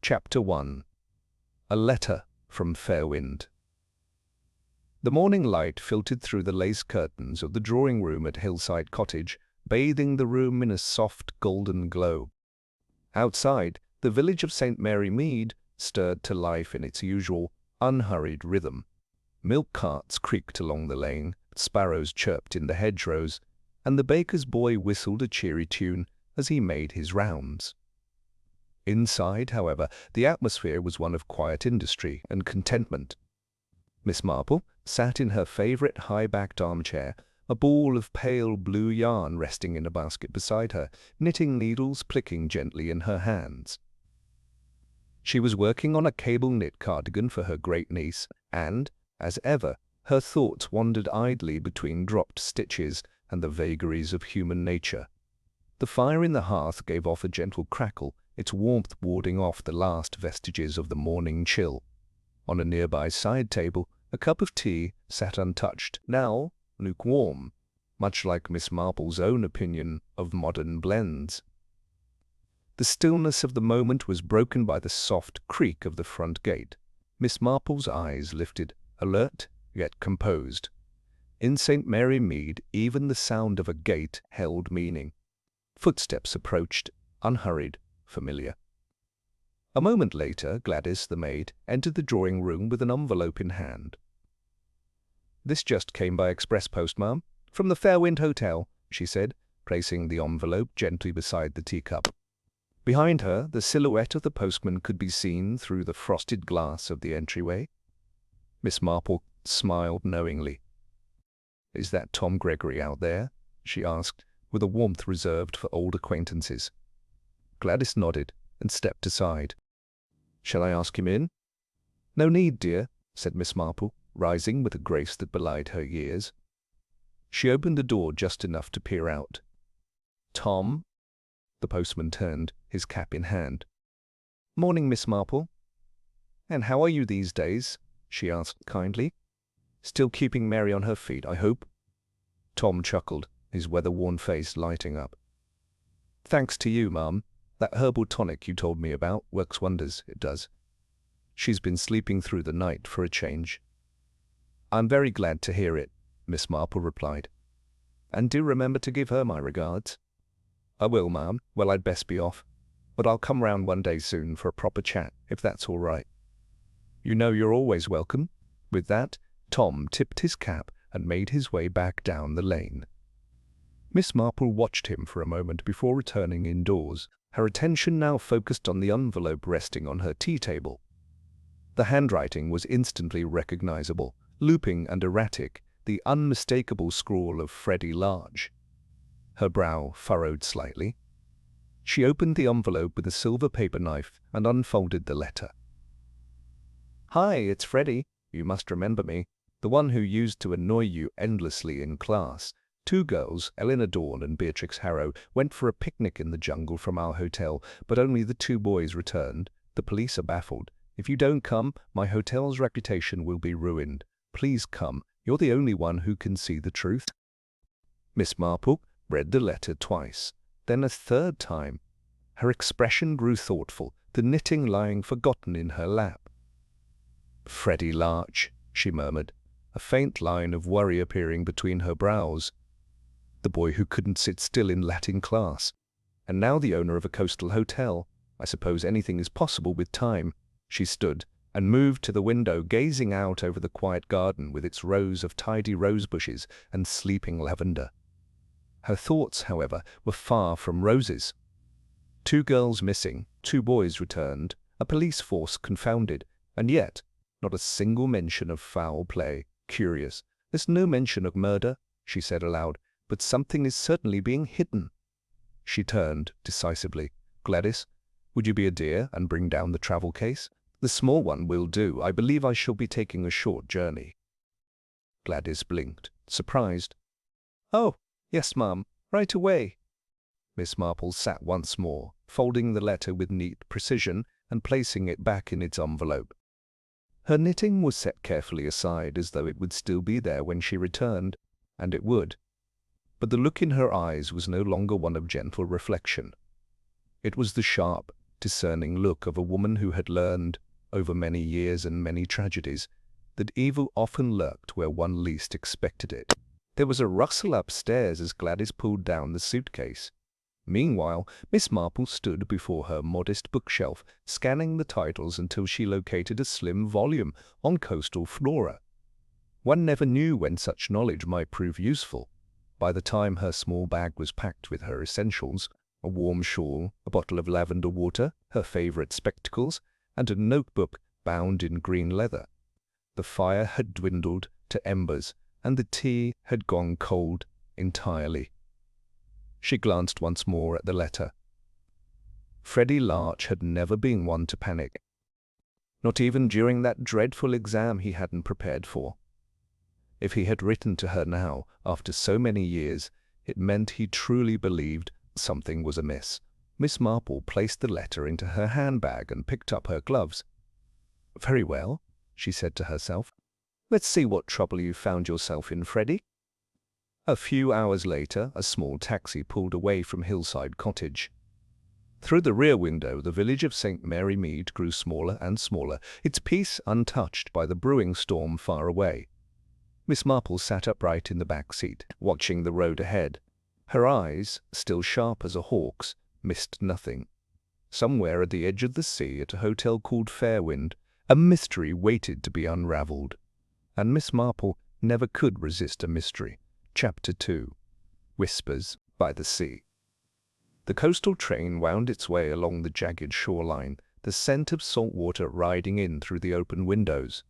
Chapter 1. A Letter from Fairwind. The morning light filtered through the lace curtains of the drawing-room at Hillside Cottage, bathing the room in a soft golden glow. Outside, the village of St. Mary Mead stirred to life in its usual, unhurried rhythm. Milk carts creaked along the lane, sparrows chirped in the hedgerows, and the baker's boy whistled a cheery tune as he made his rounds. Inside, however, the atmosphere was one of quiet industry and contentment. Miss Marple sat in her favourite high-backed armchair, a ball of pale blue yarn resting in a basket beside her, knitting needles clicking gently in her hands. She was working on a cable-knit cardigan for her great-niece, and, as ever, her thoughts wandered idly between dropped stitches and the vagaries of human nature. The fire in the hearth gave off a gentle crackle, its warmth warding off the last vestiges of the morning chill. On a nearby side table, a cup of tea sat untouched, now lukewarm, much like Miss Marple's own opinion of modern blends. The stillness of the moment was broken by the soft creak of the front gate. Miss Marple's eyes lifted, alert yet composed. In St. Mary Mead, even the sound of a gate held meaning. Footsteps approached, unhurried, familiar. A moment later, Gladys, the maid, entered the drawing-room with an envelope in hand. "This just came by express post, ma'am, from the Fairwind Hotel," she said, placing the envelope gently beside the teacup. Behind her, the silhouette of the postman could be seen through the frosted glass of the entryway. Miss Marple smiled knowingly. "Is that Tom Gregory out there?" she asked, with a warmth reserved for old acquaintances. Gladys nodded and stepped aside. "Shall I ask him in?" "No need, dear," said Miss Marple, rising with a grace that belied her years. She opened the door just enough to peer out. "Tom?" The postman turned, his cap in hand. "Morning, Miss Marple." "And how are you these days?" she asked kindly. "Still keeping Mary on her feet, I hope?" Tom chuckled, his weather-worn face lighting up. "Thanks to you, ma'am. That herbal tonic you told me about works wonders, it does. She's been sleeping through the night for a change." "I'm very glad to hear it," Miss Marple replied. "And do remember to give her my regards." "I will, ma'am. Well, I'd best be off. But I'll come round one day soon for a proper chat, if that's all right." "You know you're always welcome." With that, Tom tipped his cap and made his way back down the lane. Miss Marple watched him for a moment before returning indoors, her attention now focused on the envelope resting on her tea table. The handwriting was instantly recognizable, looping and erratic, the unmistakable scrawl of Freddie Large. Her brow furrowed slightly. She opened the envelope with a silver paper knife and unfolded the letter. "Hi, it's Freddie. You must remember me. The one who used to annoy you endlessly in class. Two girls, Eleanor Dawn and Beatrix Harrow, went for a picnic in the jungle from our hotel, but only the two boys returned. The police are baffled. If you don't come, my hotel's reputation will be ruined. Please come. You're the only one who can see the truth." Miss Marple read the letter twice, then a third time. Her expression grew thoughtful, the knitting lying forgotten in her lap. "Freddie Larch," she murmured, a faint line of worry appearing between her brows. The boy who couldn't sit still in Latin class. And now the owner of a coastal hotel. I suppose anything is possible with time. She stood and moved to the window, gazing out over the quiet garden with its rows of tidy rose bushes and sleeping lavender. Her thoughts, however, were far from roses. Two girls missing, two boys returned, a police force confounded, and yet not a single mention of foul play. Curious. "There's no mention of murder," she said aloud, "but something is certainly being hidden." She turned decisively. "Gladys, would you be a dear and bring down the travel case? The small one will do. I believe I shall be taking a short journey." Gladys blinked, surprised. "Oh, yes, ma'am, right away." Miss Marple sat once more, folding the letter with neat precision and placing it back in its envelope. Her knitting was set carefully aside as though it would still be there when she returned, and it would. But the look in her eyes was no longer one of gentle reflection. It was the sharp, discerning look of a woman who had learned, over many years and many tragedies, that evil often lurked where one least expected it. There was a rustle upstairs as Gladys pulled down the suitcase. Meanwhile, Miss Marple stood before her modest bookshelf, scanning the titles until she located a slim volume on coastal flora. One never knew when such knowledge might prove useful. By the time her small bag was packed with her essentials, a warm shawl, a bottle of lavender water, her favorite spectacles, and a notebook bound in green leather, the fire had dwindled to embers, and the tea had gone cold entirely. She glanced once more at the letter. Freddie Larch had never been one to panic. Not even during that dreadful exam he hadn't prepared for. If he had written to her now, after so many years, it meant he truly believed something was amiss. Miss Marple placed the letter into her handbag and picked up her gloves. "Very well," she said to herself. "Let's see what trouble you found yourself in, Freddie." A few hours later, a small taxi pulled away from Hillside Cottage. Through the rear window, the village of St. Mary Mead grew smaller and smaller, its peace untouched by the brewing storm far away. Miss Marple sat upright in the back seat, watching the road ahead. Her eyes, still sharp as a hawk's, missed nothing. Somewhere at the edge of the sea, at a hotel called Fairwind, a mystery waited to be unraveled. And Miss Marple never could resist a mystery. Chapter 2. Whispers by the Sea. The coastal train wound its way along the jagged shoreline, the scent of salt water riding in through the open windows.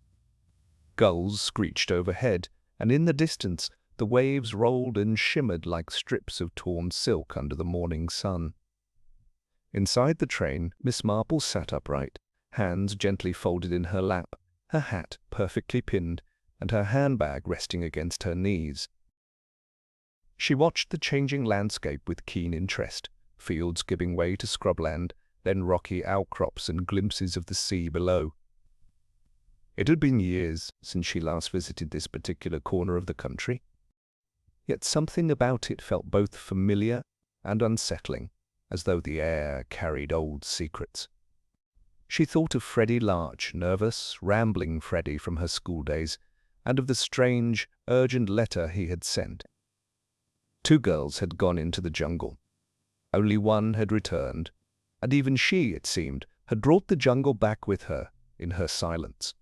Gulls screeched overhead, and in the distance the waves rolled and shimmered like strips of torn silk under the morning sun. Inside the train, Miss Marple sat upright, hands gently folded in her lap, her hat perfectly pinned, and her handbag resting against her knees. She watched the changing landscape with keen interest, fields giving way to scrubland, then rocky outcrops and glimpses of the sea below. It had been years since she last visited this particular corner of the country. Yet something about it felt both familiar and unsettling, as though the air carried old secrets. She thought of Freddie Larch, nervous, rambling Freddie from her school days, and of the strange, urgent letter he had sent. 2 girls had gone into the jungle. Only one had returned, and even she, it seemed, had brought the jungle back with her in her silence.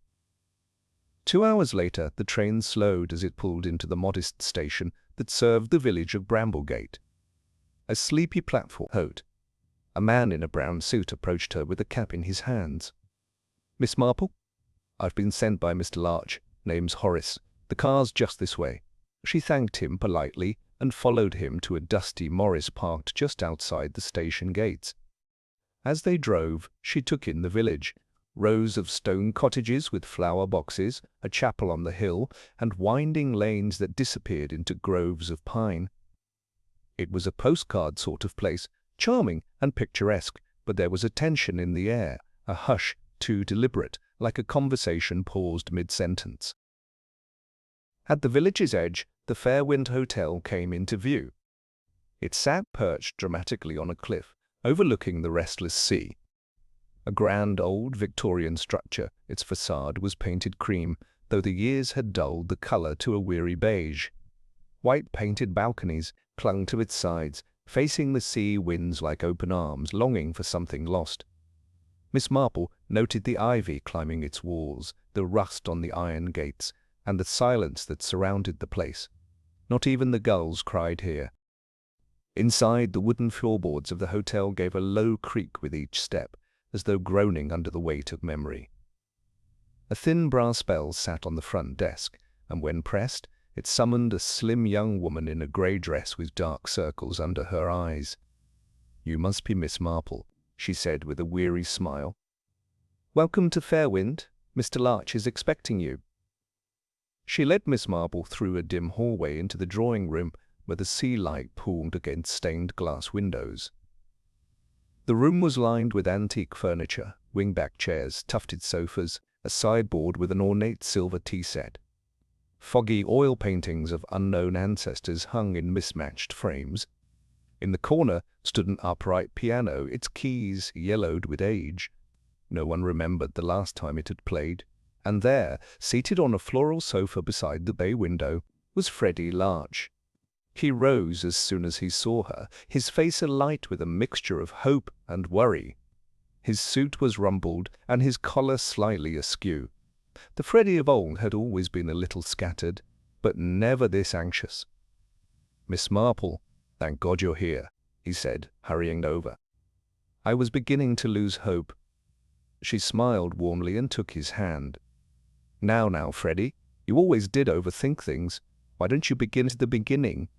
2 hours later, the train slowed as it pulled into the modest station that served the village of Bramblegate. A sleepy platform. A man in a brown suit approached her with a cap in his hands. "Miss Marple? I've been sent by Mr. Larch. Name's Horace. The car's just this way." She thanked him politely and followed him to a dusty Morris parked just outside the station gates. As they drove, she took in the village. Rows of stone cottages with flower boxes, a chapel on the hill, and winding lanes that disappeared into groves of pine. It was a postcard sort of place, charming and picturesque, but there was a tension in the air, a hush too deliberate, like a conversation paused mid-sentence. At the village's edge, the Fairwind Hotel came into view. It sat perched dramatically on a cliff, overlooking the restless sea. A grand old Victorian structure, its facade was painted cream, though the years had dulled the color to a weary beige. White painted balconies clung to its sides, facing the sea winds like open arms, longing for something lost. Miss Marple noted the ivy climbing its walls, the rust on the iron gates, and the silence that surrounded the place. Not even the gulls cried here. Inside, the wooden floorboards of the hotel gave a low creak with each step, as though groaning under the weight of memory. A thin brass bell sat on the front desk, and when pressed, it summoned a slim young woman in a grey dress with dark circles under her eyes. "You must be Miss Marple," she said with a weary smile. "Welcome to Fairwind. Mr. Larch is expecting you." She led Miss Marple through a dim hallway into the drawing room where the sea light pooled against stained glass windows. The room was lined with antique furniture, wing-back chairs, tufted sofas, a sideboard with an ornate silver tea set. Foggy oil paintings of unknown ancestors hung in mismatched frames. In the corner stood an upright piano, its keys yellowed with age. No one remembered the last time it had played. And there, seated on a floral sofa beside the bay window, was Freddie Larch. He rose as soon as he saw her, his face alight with a mixture of hope and worry. His suit was rumpled and his collar slightly askew. The Freddie of old had always been a little scattered, but never this anxious. "Miss Marple, thank God you're here," he said, hurrying over. "I was beginning to lose hope." She smiled warmly and took his hand. Now, Freddie, you always did overthink things. Why don't you begin at the beginning?"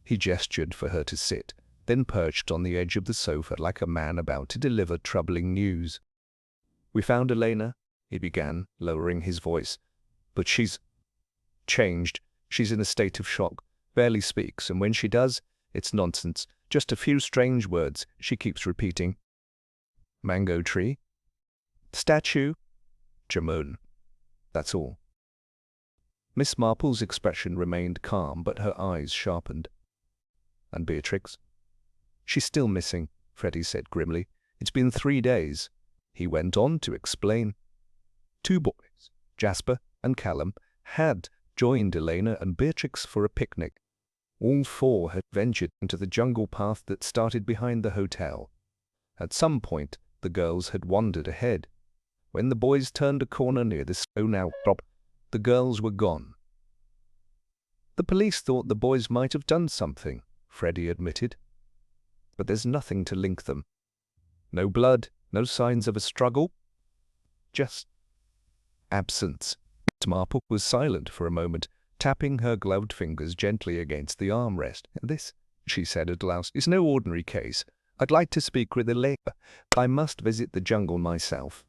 He gestured for her to sit, then perched on the edge of the sofa like a man about to deliver troubling news. "We found Elena," he began, lowering his voice. "But she's changed. She's in a state of shock, barely speaks, and when she does, it's nonsense. Just a few strange words she keeps repeating. Mango tree, statue, Jamon. That's all." Miss Marple's expression remained calm, but her eyes sharpened. "And Beatrix?" "She's still missing," Freddie said grimly. "It's been 3 days." He went on to explain. 2 boys, Jasper and Callum, had joined Elena and Beatrix for a picnic. All 4 had ventured into the jungle path that started behind the hotel. At some point, the girls had wandered ahead. When the boys turned a corner near the stone outcrop, the girls were gone. "The police thought the boys might have done something," Freddie admitted. "But there's nothing to link them. No blood, no signs of a struggle. Just absence." Miss Marple was silent for a moment, tapping her gloved fingers gently against the armrest. "This," she said at last, "is no ordinary case. I'd like to speak with Elena, but I must visit the jungle myself."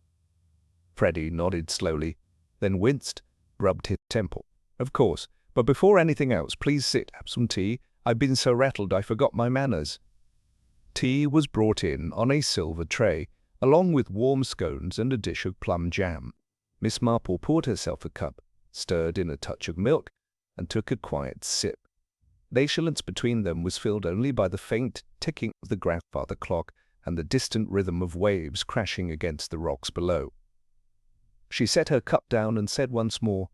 Freddie nodded slowly, then winced, rubbed his temple. "Of course, but before anything else, please sit. Have some tea. I've been so rattled I forgot my manners." Tea was brought in on a silver tray, along with warm scones and a dish of plum jam. Miss Marple poured herself a cup, stirred in a touch of milk, and took a quiet sip. The silence between them was filled only by the faint ticking of the grandfather clock and the distant rhythm of waves crashing against the rocks below. She set her cup down and said once more,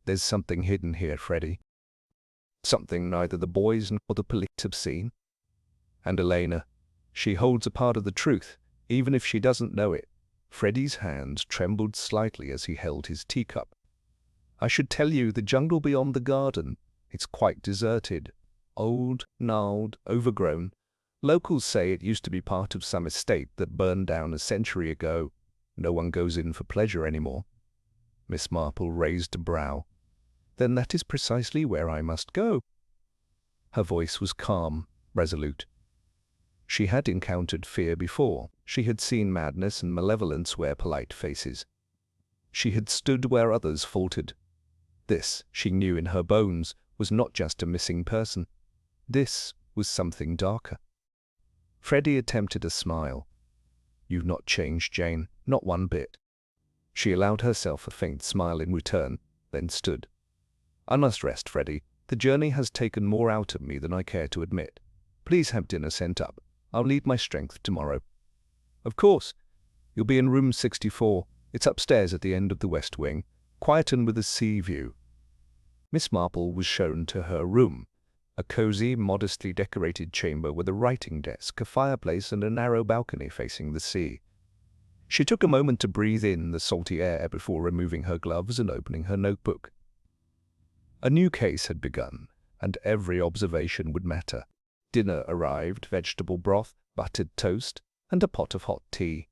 "There's something hidden here, Freddie. Something neither the boys nor the police have seen. And Elena, she holds a part of the truth, even if she doesn't know it." Freddie's hands trembled slightly as he held his teacup. "I should tell you the jungle beyond the garden. It's quite deserted. Old, gnarled, overgrown. Locals say it used to be part of some estate that burned down a century ago. No one goes in for pleasure anymore." Miss Marple raised a brow. "Then that is precisely where I must go." Her voice was calm, resolute. She had encountered fear before. She had seen madness and malevolence wear polite faces. She had stood where others faltered. This, she knew in her bones, was not just a missing person. This was something darker. Freddie attempted a smile. "You've not changed, Jane, not one bit." She allowed herself a faint smile in return, then stood. "I must rest, Freddie. The journey has taken more out of me than I care to admit. Please have dinner sent up. I'll need my strength tomorrow." "Of course. You'll be in room 64. It's upstairs at the end of the west wing, quiet and with a sea view." Miss Marple was shown to her room, a cozy, modestly decorated chamber with a writing desk, a fireplace, and a narrow balcony facing the sea. She took a moment to breathe in the salty air before removing her gloves and opening her notebook. A new case had begun, and every observation would matter. Dinner arrived, vegetable broth, buttered toast, and a pot of hot tea.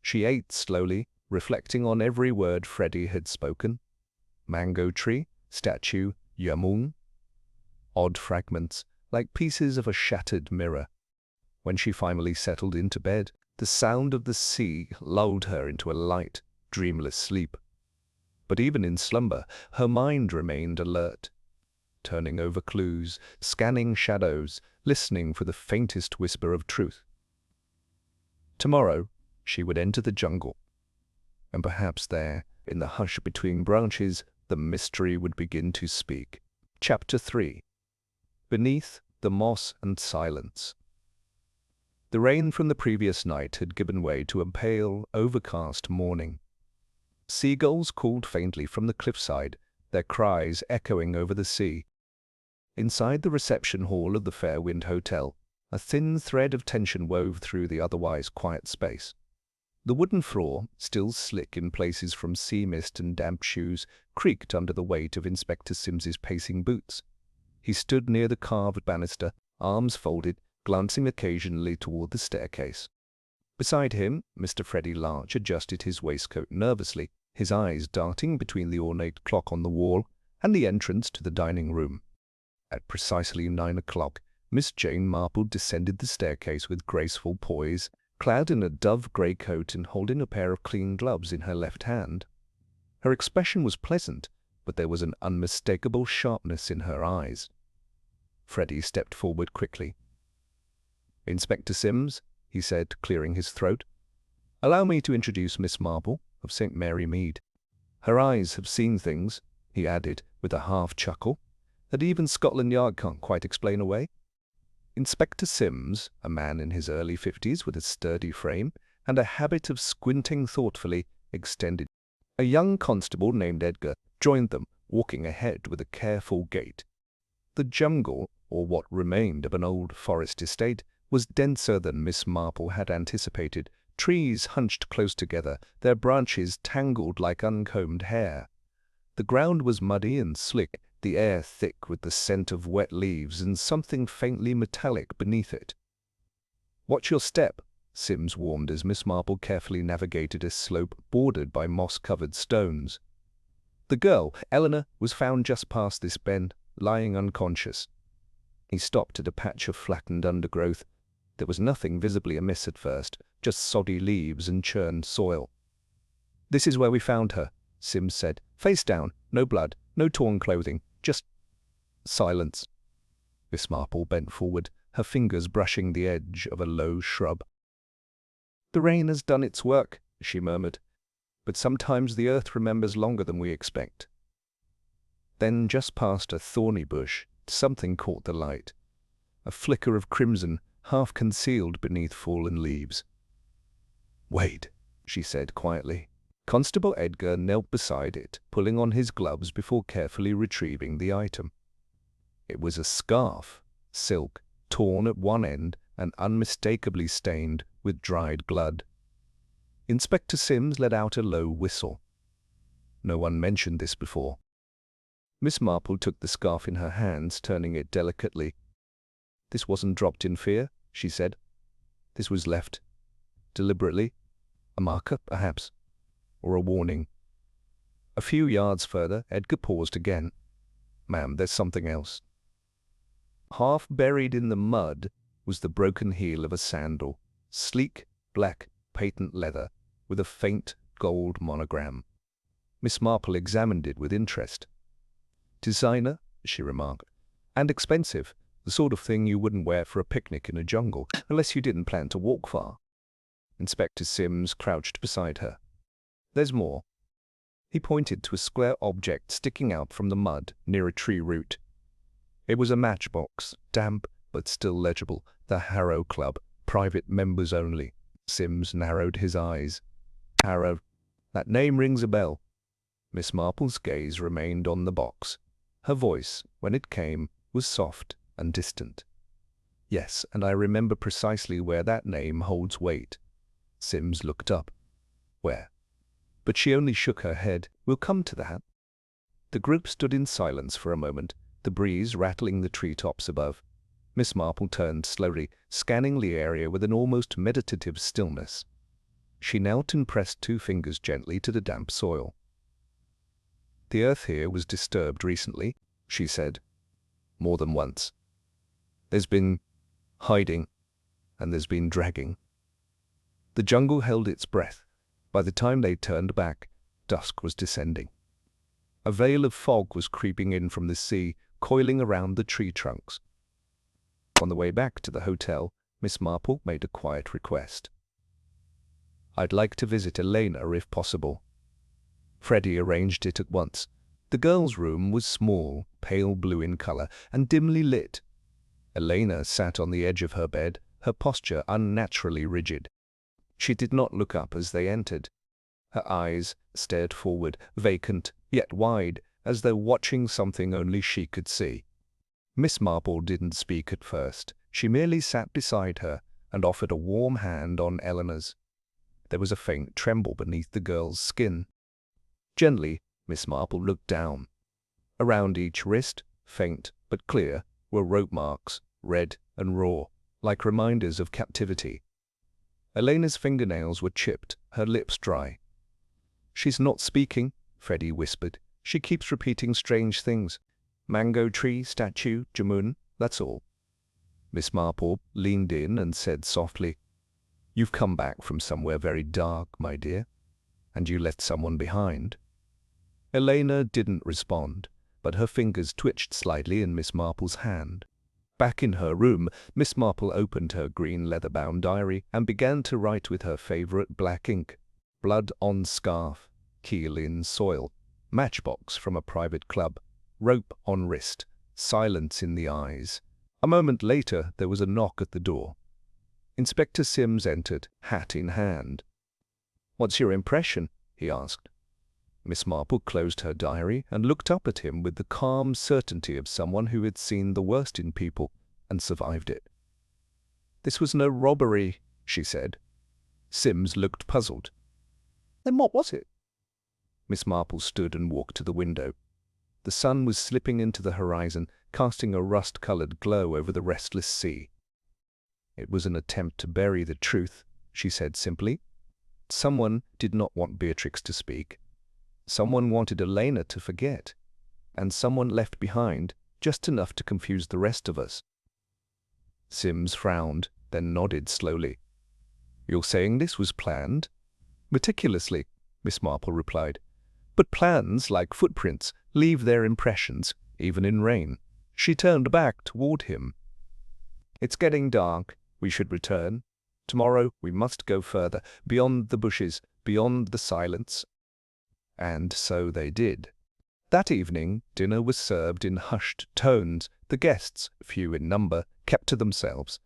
She ate slowly, reflecting on every word Freddie had spoken. Mango tree, statue, Yamun. Odd fragments, like pieces of a shattered mirror. When she finally settled into bed, the sound of the sea lulled her into a light, dreamless sleep. But even in slumber, her mind remained alert, turning over clues, scanning shadows, listening for the faintest whisper of truth. Tomorrow, she would enter the jungle, and perhaps there, in the hush between branches, the mystery would begin to speak. Chapter 3. Beneath the moss and silence. The rain from the previous night had given way to a pale, overcast morning. Seagulls called faintly from the cliffside, their cries echoing over the sea. Inside the reception hall of the Fairwind Hotel, a thin thread of tension wove through the otherwise quiet space. The wooden floor, still slick in places from sea mist and damp shoes, creaked under the weight of Inspector Sims's pacing boots. He stood near the carved banister, arms folded, glancing occasionally toward the staircase. Beside him, Mr. Freddie Larch adjusted his waistcoat nervously, his eyes darting between the ornate clock on the wall and the entrance to the dining room. At precisely 9 o'clock, Miss Jane Marple descended the staircase with graceful poise, clad in a dove-grey coat and holding a pair of clean gloves in her left hand. Her expression was pleasant, but there was an unmistakable sharpness in her eyes. Freddie stepped forward quickly. "Inspector Sims," he said, clearing his throat, "allow me to introduce Miss Marple of St. Mary Mead. Her eyes have seen things," he added with a half-chuckle, "that even Scotland Yard can't quite explain away." Inspector Sims, a man in his early 50s with a sturdy frame and a habit of squinting thoughtfully, extended. A young constable named Edgar joined them, walking ahead with a careful gait. The jungle, or what remained of an old forest estate, was denser than Miss Marple had anticipated. Trees hunched close together, their branches tangled like uncombed hair. The ground was muddy and slick, the air thick with the scent of wet leaves and something faintly metallic beneath it. "Watch your step," Sims warned as Miss Marple carefully navigated a slope bordered by moss-covered stones. The girl, Eleanor, was found just past this bend, lying unconscious. He stopped at a patch of flattened undergrowth. There was nothing visibly amiss at first, just soddy leaves and churned soil. "This is where we found her," Sims said. "Face down, no blood, no torn clothing, just silence." Miss Marple bent forward, her fingers brushing the edge of a low shrub. "The rain has done its work," she murmured, "but sometimes the earth remembers longer than we expect." Then, just past a thorny bush, something caught the light. A flicker of crimson, half concealed beneath fallen leaves. "Wait," she said quietly. Constable Edgar knelt beside it, pulling on his gloves before carefully retrieving the item. It was a scarf, silk, torn at one end and unmistakably stained with dried blood. Inspector Sims let out a low whistle. No one mentioned this before. Miss Marple took the scarf in her hands, turning it delicately. "This wasn't dropped in fear," she said. "This was left deliberately. A marker, perhaps, or a warning." A few yards further, Edgar paused again. "Ma'am, there's something else." Half buried in the mud was the broken heel of a sandal, sleek, black, patent leather, with a faint gold monogram. Miss Marple examined it with interest. "Designer," she remarked, "and expensive, the sort of thing you wouldn't wear for a picnic in a jungle, unless you didn't plan to walk far." Inspector Sims crouched beside her. "There's more." He pointed to a square object sticking out from the mud near a tree root. It was a matchbox, damp but still legible, the Harrow Club, private members only. Sims narrowed his eyes. "Harrow, that name rings a bell." Miss Marple's gaze remained on the box. Her voice, when it came, was soft and distant. "Yes, and I remember precisely where that name holds weight." Sims looked up. "Where?" But she only shook her head. "We'll come to that." The group stood in silence for a moment, the breeze rattling the treetops above. Miss Marple turned slowly, scanning the area with an almost meditative stillness. She knelt and pressed 2 fingers gently to the damp soil. "The earth here was disturbed recently," she said. "More than once. There's been hiding, and there's been dragging." The jungle held its breath. By the time they turned back, dusk was descending. A veil of fog was creeping in from the sea, coiling around the tree trunks. On the way back to the hotel, Miss Marple made a quiet request. "I'd like to visit Elena if possible." Freddie arranged it at once. The girl's room was small, pale blue in color, and dimly lit. Elena sat on the edge of her bed, her posture unnaturally rigid. She did not look up as they entered. Her eyes stared forward, vacant, yet wide, as though watching something only she could see. Miss Marple didn't speak at first. She merely sat beside her and offered a warm hand on Eleanor's. There was a faint tremble beneath the girl's skin. Gently, Miss Marple looked down. Around each wrist, faint but clear, were rope marks, red and raw, like reminders of captivity. Elena's fingernails were chipped, her lips dry. "She's not speaking," Freddie whispered. "She keeps repeating strange things. Mango tree, statue, Jamun, that's all." Miss Marple leaned in and said softly, "You've come back from somewhere very dark, my dear, and you left someone behind." Elena didn't respond, but her fingers twitched slightly in Miss Marple's hand. Back in her room, Miss Marple opened her green leather-bound diary and began to write with her favorite black ink. Blood on scarf, keel in soil, matchbox from a private club, rope on wrist, silence in the eyes. A moment later, there was a knock at the door. Inspector Sims entered, hat in hand. "What's your impression?" he asked. Miss Marple closed her diary and looked up at him with the calm certainty of someone who had seen the worst in people and survived it. "This was no robbery," she said. Sims looked puzzled. "Then what was it?" Miss Marple stood and walked to the window. The sun was slipping into the horizon, casting a rust-colored glow over the restless sea. "It was an attempt to bury the truth," she said simply. "Someone did not want Beatrix to speak. Someone wanted Elena to forget. And someone left behind just enough to confuse the rest of us." Sims frowned, then nodded slowly. "You're saying this was planned?" "Meticulously," Miss Marple replied. "But plans, like footprints, leave their impressions, even in rain." She turned back toward him. "It's getting dark. We should return. Tomorrow we must go further, beyond the bushes, beyond the silence." And so they did. That evening, dinner was served in hushed tones. The guests, few in number, kept to themselves.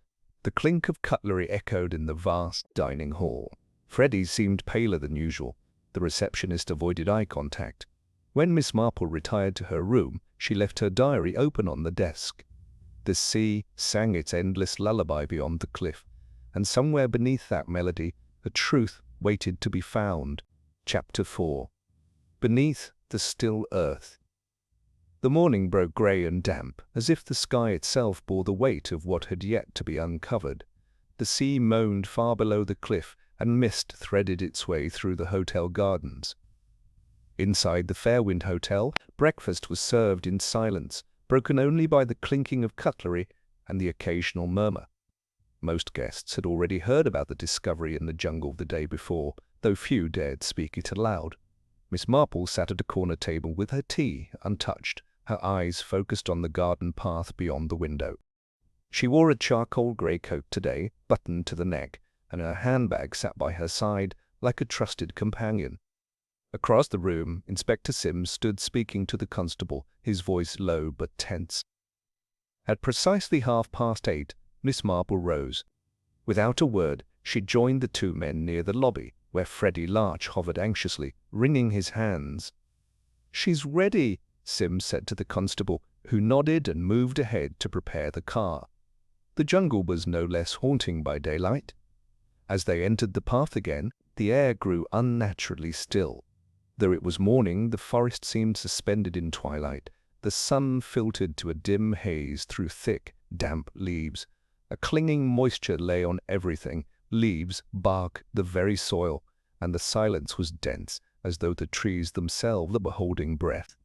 The clink of cutlery echoed in the vast dining hall. Freddie seemed paler than usual. The receptionist avoided eye contact. When Miss Marple retired to her room, she left her diary open on the desk. The sea sang its endless lullaby beyond the cliff, and somewhere beneath that melody, a truth waited to be found. Chapter 4. Beneath the still earth. The morning broke grey and damp, as if the sky itself bore the weight of what had yet to be uncovered. The sea moaned far below the cliff, and mist threaded its way through the hotel gardens. Inside the Fairwind Hotel, breakfast was served in silence, broken only by the clinking of cutlery and the occasional murmur. Most guests had already heard about the discovery in the jungle the day before, though few dared speak it aloud. Miss Marple sat at a corner table with her tea untouched, her eyes focused on the garden path beyond the window. She wore a charcoal grey coat today, buttoned to the neck, and her handbag sat by her side like a trusted companion. Across the room, Inspector Sims stood speaking to the constable, his voice low but tense. At precisely 8:30, Miss Marple rose. Without a word, she joined the two men near the lobby, where Freddie Larch hovered anxiously, wringing his hands. "She's ready," Sims said to the constable, who nodded and moved ahead to prepare the car. The jungle was no less haunting by daylight. As they entered the path again, the air grew unnaturally still. Though it was morning, the forest seemed suspended in twilight. The sun filtered to a dim haze through thick, damp leaves. A clinging moisture lay on everything, leaves, bark, the very soil, and the silence was dense, as though the trees themselves were holding breath.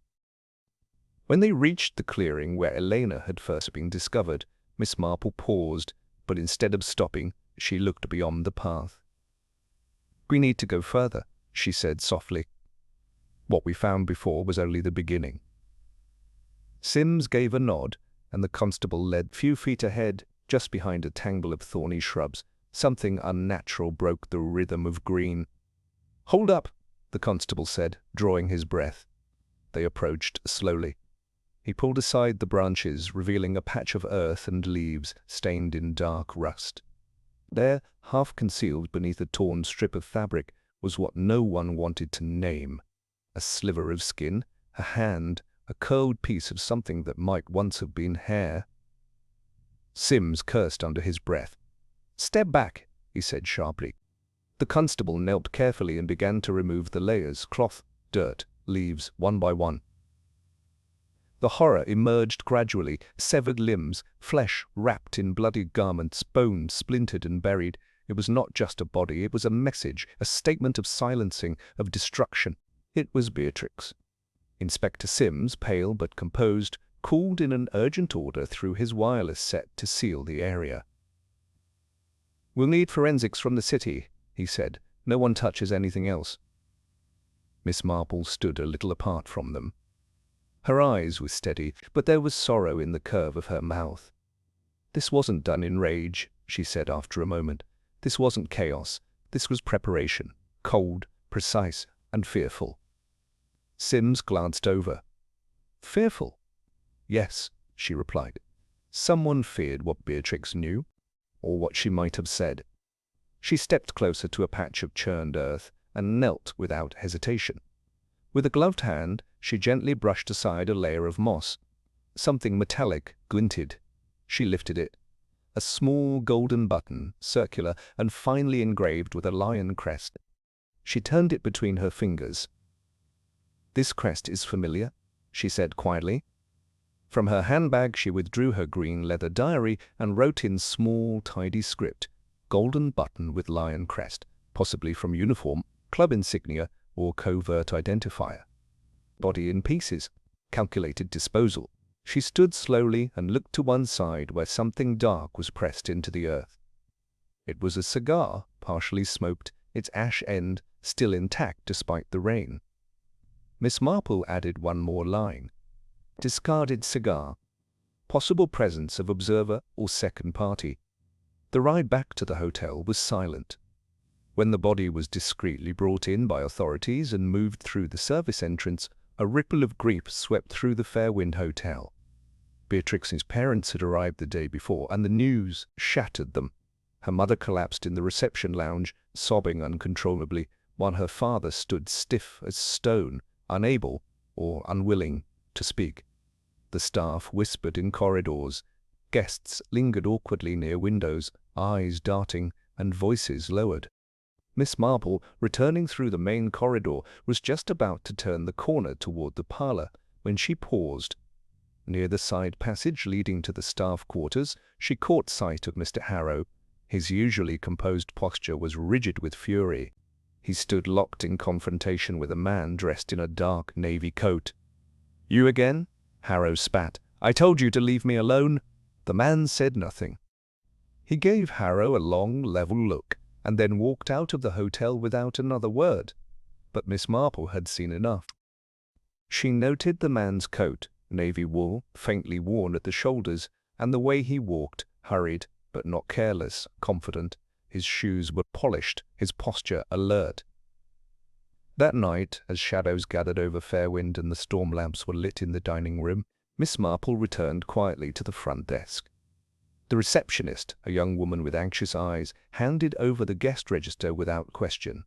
When they reached the clearing where Elena had first been discovered, Miss Marple paused, but instead of stopping, she looked beyond the path. "We need to go further," she said softly. "What we found before was only the beginning." Sims gave a nod, and the constable led a few feet ahead, just behind a tangle of thorny shrubs. Something unnatural broke the rhythm of green. "Hold up," the constable said, drawing his breath. They approached slowly. He pulled aside the branches, revealing a patch of earth and leaves stained in dark rust. There, half concealed beneath a torn strip of fabric, was what no one wanted to name. A sliver of skin, a hand, a curled piece of something that might once have been hair. Sims cursed under his breath. "Step back," he said sharply. The constable knelt carefully and began to remove the layers, cloth, dirt, leaves, one by one. The horror emerged gradually, severed limbs, flesh wrapped in bloody garments, bones splintered and buried. It was not just a body, it was a message, a statement of silencing, of destruction. It was Beatrix. Inspector Sims, pale but composed, called in an urgent order through his wireless set to seal the area. "We'll need forensics from the city," he said. "No one touches anything else." Miss Marple stood a little apart from them. Her eyes were steady, but there was sorrow in the curve of her mouth. "This wasn't done in rage," she said after a moment. "This wasn't chaos. This was preparation, cold, precise, and fearful." Sims glanced over. "Fearful?" "Yes," she replied. Someone feared what Beatrix knew, or what she might have said. She stepped closer to a patch of churned earth and knelt without hesitation. With a gloved hand, she gently brushed aside a layer of moss. Something metallic glinted. She lifted it. A small golden button, circular and finely engraved with a lion crest. She turned it between her fingers. "This crest is familiar," she said quietly. From her handbag she withdrew her green leather diary and wrote in small, tidy script, "Golden button with lion crest, possibly from uniform, club insignia, or covert identifier. Body in pieces. Calculated disposal." She stood slowly and looked to one side where something dark was pressed into the earth. It was a cigar, partially smoked, its ash end still intact despite the rain. Miss Marple added one more line. "Discarded cigar. Possible presence of observer or second party." The ride back to the hotel was silent. When the body was discreetly brought in by authorities and moved through the service entrance, a ripple of grief swept through the Fairwind Hotel. Beatrix's parents had arrived the day before, and the news shattered them. Her mother collapsed in the reception lounge, sobbing uncontrollably, while her father stood stiff as stone, unable or unwilling to speak. The staff whispered in corridors. Guests lingered awkwardly near windows, eyes darting and voices lowered. Miss Marple, returning through the main corridor, was just about to turn the corner toward the parlor when she paused. Near the side passage leading to the staff quarters, she caught sight of Mr. Harrow. His usually composed posture was rigid with fury. He stood locked in confrontation with a man dressed in a dark navy coat. "You again?" Harrow spat. "I told you to leave me alone." The man said nothing. He gave Harrow a long, level look, and then walked out of the hotel without another word. But Miss Marple had seen enough. She noted the man's coat, navy wool, faintly worn at the shoulders, and the way he walked, hurried, but not careless, confident. His shoes were polished, his posture alert. That night, as shadows gathered over Fairwind and the storm lamps were lit in the dining room, Miss Marple returned quietly to the front desk. The receptionist, a young woman with anxious eyes, handed over the guest register without question.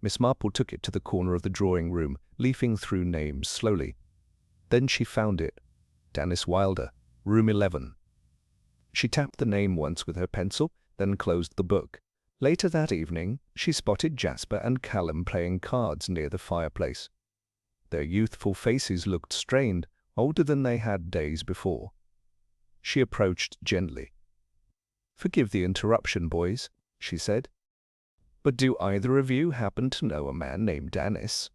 Miss Marple took it to the corner of the drawing room, leafing through names slowly. Then she found it. Dennis Wilder, room 11. She tapped the name once with her pencil, then closed the book. Later that evening, she spotted Jasper and Callum playing cards near the fireplace. Their youthful faces looked strained, older than they had days before. She approached gently. "Forgive the interruption, boys," she said. "But do either of you happen to know a man named Dennis?"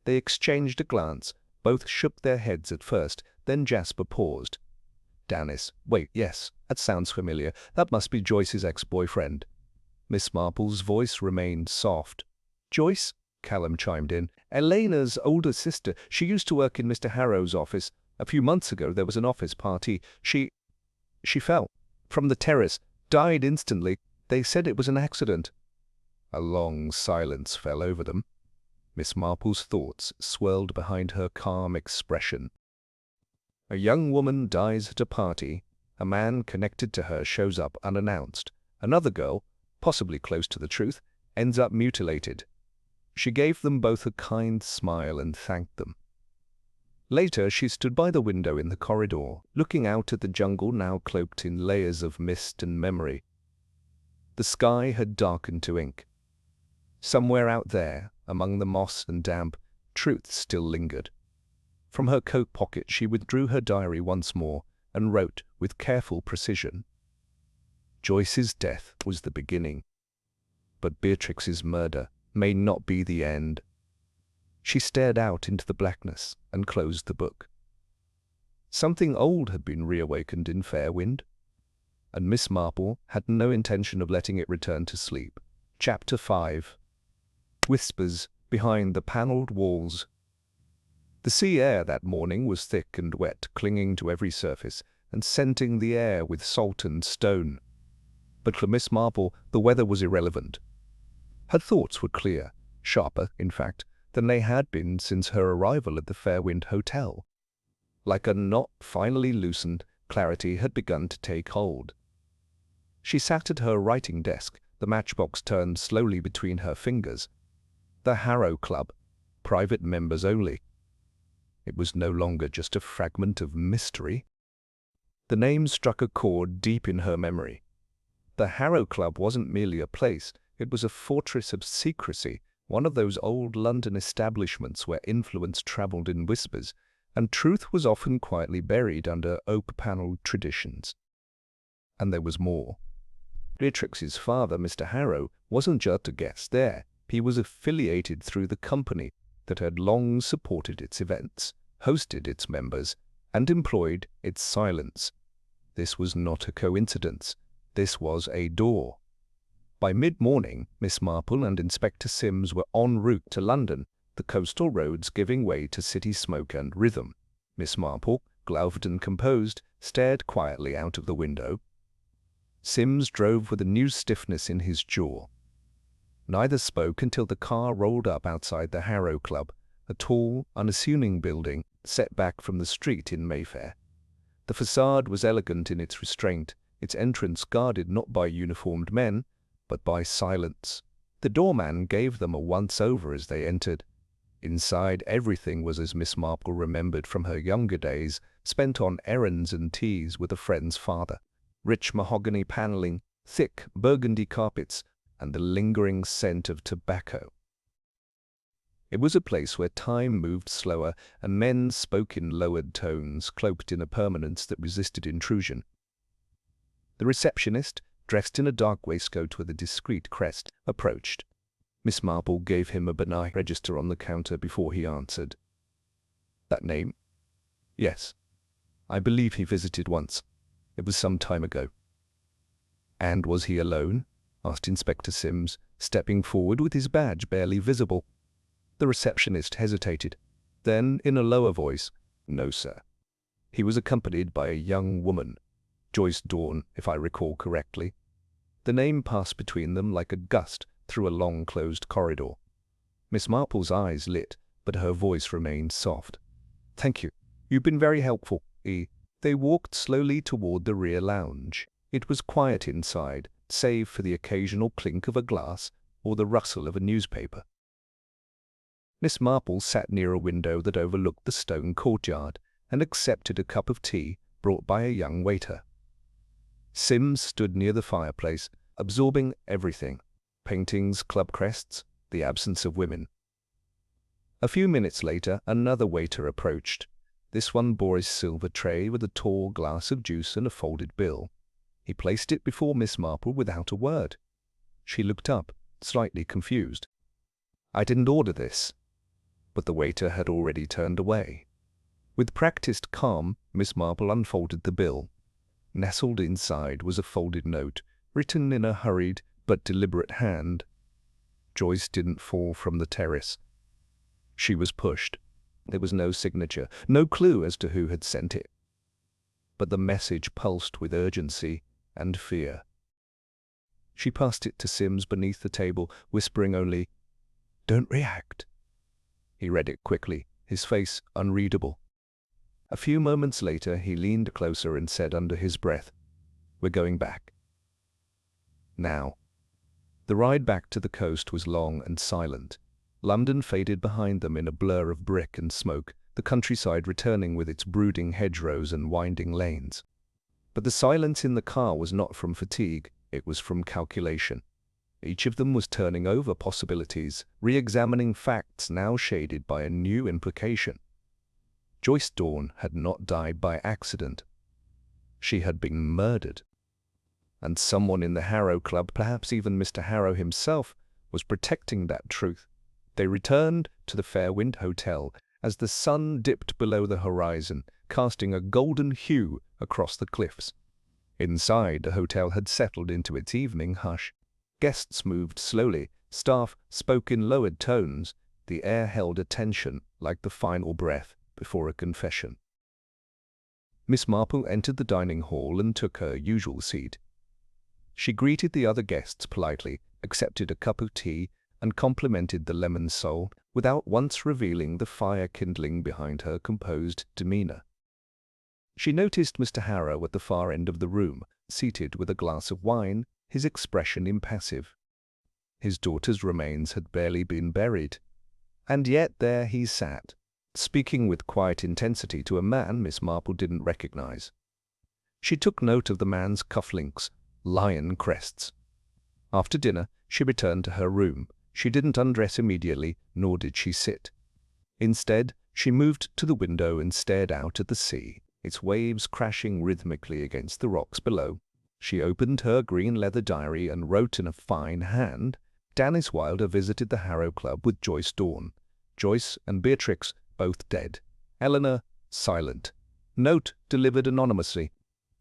They exchanged a glance. Both shook their heads at first, then Jasper paused. "Dennis. Wait, yes, that sounds familiar. That must be Joyce's ex-boyfriend." Miss Marple's voice remained soft. "Joyce?" Callum chimed in. "Elena's older sister. She used to work in Mr. Harrow's office. A few months ago there was an office party. She fell from the terrace, died instantly. They said it was an accident." A long silence fell over them. Miss Marple's thoughts swirled behind her calm expression. A young woman dies at a party. A man connected to her shows up unannounced. Another girl, possibly close to the truth, ends up mutilated. She gave them both a kind smile and thanked them. Later, she stood by the window in the corridor, looking out at the jungle now cloaked in layers of mist and memory. The sky had darkened to ink. Somewhere out there, among the moss and damp, truth still lingered. From her coat pocket she withdrew her diary once more and wrote with careful precision. Joyce's death was the beginning, but Beatrix's murder may not be the end. She stared out into the blackness and closed the book. Something old had been reawakened in Fairwind, and Miss Marple had no intention of letting it return to sleep. Chapter 5. Whispers behind the panelled walls. The sea air that morning was thick and wet, clinging to every surface and scenting the air with salt and stone. But for Miss Marple, the weather was irrelevant. Her thoughts were clear, sharper, in fact, than they had been since her arrival at the Fairwind Hotel. Like a knot finally loosened, clarity had begun to take hold. She sat at her writing desk, the matchbox turned slowly between her fingers. The Harrow Club, private members only. It was no longer just a fragment of mystery. The name struck a chord deep in her memory. The Harrow Club wasn't merely a place, it was a fortress of secrecy, one of those old London establishments where influence travelled in whispers, and truth was often quietly buried under oak-panelled traditions. And there was more. Beatrix's father, Mr. Harrow, wasn't just a guest there. He was affiliated through the company that had long supported its events, hosted its members, and employed its silence. This was not a coincidence. This was a door. By mid-morning, Miss Marple and Inspector Sims were en route to London, the coastal roads giving way to city smoke and rhythm. Miss Marple, gloved and composed, stared quietly out of the window. Sims drove with a new stiffness in his jaw. Neither spoke until the car rolled up outside the Harrow Club, a tall, unassuming building set back from the street in Mayfair. The facade was elegant in its restraint, its entrance guarded not by uniformed men, but by silence. The doorman gave them a once-over as they entered. Inside, everything was as Miss Marple remembered from her younger days, spent on errands and teas with a friend's father. Rich mahogany panelling, thick burgundy carpets, and the lingering scent of tobacco. It was a place where time moved slower and men spoke in lowered tones, cloaked in a permanence that resisted intrusion. The receptionist, dressed in a dark waistcoat with a discreet crest, approached. Miss Marple gave him a benign register on the counter before he answered. That name? Yes. I believe he visited once. It was some time ago. And was he alone? Asked Inspector Sims, stepping forward with his badge barely visible. The receptionist hesitated. Then, in a lower voice, No, sir. He was accompanied by a young woman, Joyce Dawn, if I recall correctly. The name passed between them like a gust through a long closed corridor. Miss Marple's eyes lit, but her voice remained soft. Thank you. You've been very helpful, E. They walked slowly toward the rear lounge. It was quiet inside, save for the occasional clink of a glass or the rustle of a newspaper. Miss Marple sat near a window that overlooked the stone courtyard and accepted a cup of tea brought by a young waiter. Sims stood near the fireplace, absorbing everything: paintings, club crests, the absence of women. A few minutes later, another waiter approached. This one bore a silver tray with a tall glass of juice and a folded bill. He placed it before Miss Marple without a word. She looked up, slightly confused. I didn't order this. But the waiter had already turned away. With practiced calm, Miss Marple unfolded the bill. Nestled inside was a folded note, written in a hurried but deliberate hand. Joyce didn't fall from the terrace. She was pushed. There was no signature, no clue as to who had sent it. But the message pulsed with urgency and fear. She passed it to Sims beneath the table, whispering only, "Don't react." He read it quickly, his face unreadable. A few moments later, he leaned closer and said under his breath, "We're going back." Now. The ride back to the coast was long and silent. London faded behind them in a blur of brick and smoke, the countryside returning with its brooding hedgerows and winding lanes. But the silence in the car was not from fatigue, it was from calculation. Each of them was turning over possibilities, re-examining facts now shaded by a new implication. Joyce Dawn had not died by accident. She had been murdered. And someone in the Harrow Club, perhaps even Mr. Harrow himself, was protecting that truth. They returned to the Fairwind Hotel as the sun dipped below the horizon, casting a golden hue across the cliffs. Inside, the hotel had settled into its evening hush. Guests moved slowly, staff spoke in lowered tones, the air held a tension like the final breath before a confession. Miss Marple entered the dining hall and took her usual seat. She greeted the other guests politely, accepted a cup of tea, and complimented the lemon sole without once revealing the fire kindling behind her composed demeanor. She noticed Mr. Harrow at the far end of the room, seated with a glass of wine, his expression impassive. His daughter's remains had barely been buried, and yet there he sat, speaking with quiet intensity to a man Miss Marple didn't recognize. She took note of the man's cufflinks, lion crests. After dinner, she returned to her room. She didn't undress immediately, nor did she sit. Instead, she moved to the window and stared out at the sea, its waves crashing rhythmically against the rocks below. She opened her green leather diary and wrote in a fine hand, "Dennis Wilder visited the Harrow Club with Joyce Dawn. Joyce and Beatrix both dead. Eleanor silent. Note delivered anonymously."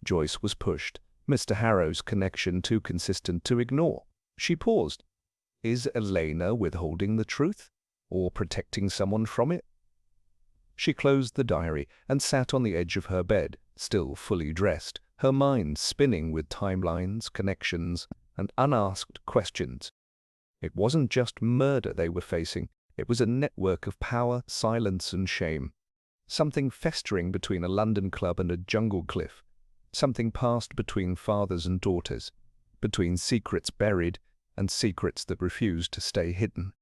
Joyce was pushed. Mr. Harrow's connection too consistent to ignore. She paused. Is Elena withholding the truth, or protecting someone from it? She closed the diary and sat on the edge of her bed, still fully dressed, her mind spinning with timelines, connections, and unasked questions. It wasn't just murder they were facing, it was a network of power, silence, and shame. Something festering between a London club and a jungle cliff. Something passed between fathers and daughters, between secrets buried and secrets that refused to stay hidden.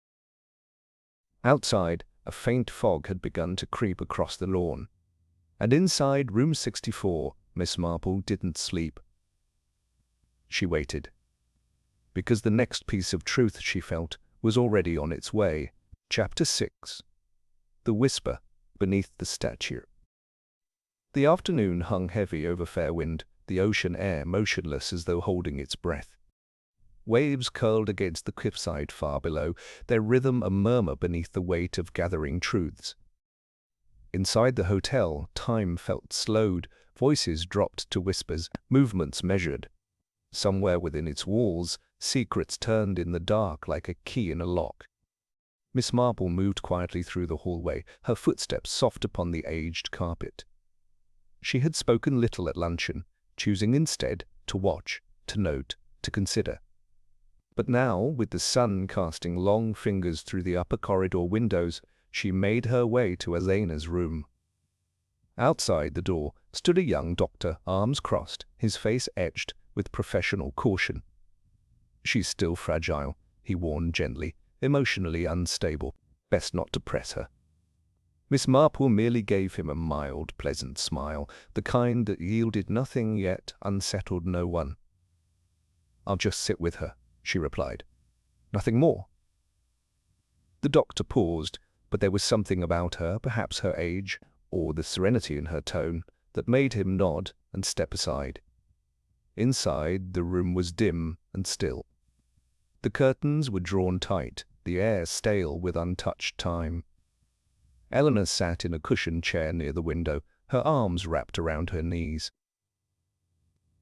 Outside, a faint fog had begun to creep across the lawn, and inside room 64, Miss Marple didn't sleep. She waited, because the next piece of truth, she felt, was already on its way. Chapter 6. The Whisper Beneath the Statue. The afternoon hung heavy over Fairwind, the ocean air motionless as though holding its breath. Waves curled against the cliffside far below, their rhythm a murmur beneath the weight of gathering truths. Inside the hotel, time felt slowed, voices dropped to whispers, movements measured. Somewhere within its walls, secrets turned in the dark like a key in a lock. Miss Marple moved quietly through the hallway, her footsteps soft upon the aged carpet. She had spoken little at luncheon, choosing instead to watch, to note, to consider. But now, with the sun casting long fingers through the upper corridor windows, she made her way to Elena's room. Outside the door stood a young doctor, arms crossed, his face etched with professional caution. "She's still fragile," he warned gently, emotionally unstable. Best not to press her. Miss Marple merely gave him a mild, pleasant smile, the kind that yielded nothing yet unsettled no one. "I'll just sit with her," she replied. "Nothing more." The doctor paused, but there was something about her, perhaps her age, or the serenity in her tone, that made him nod and step aside. Inside, the room was dim and still. The curtains were drawn tight, the air stale with untouched time. Eleanor sat in a cushioned chair near the window, her arms wrapped around her knees.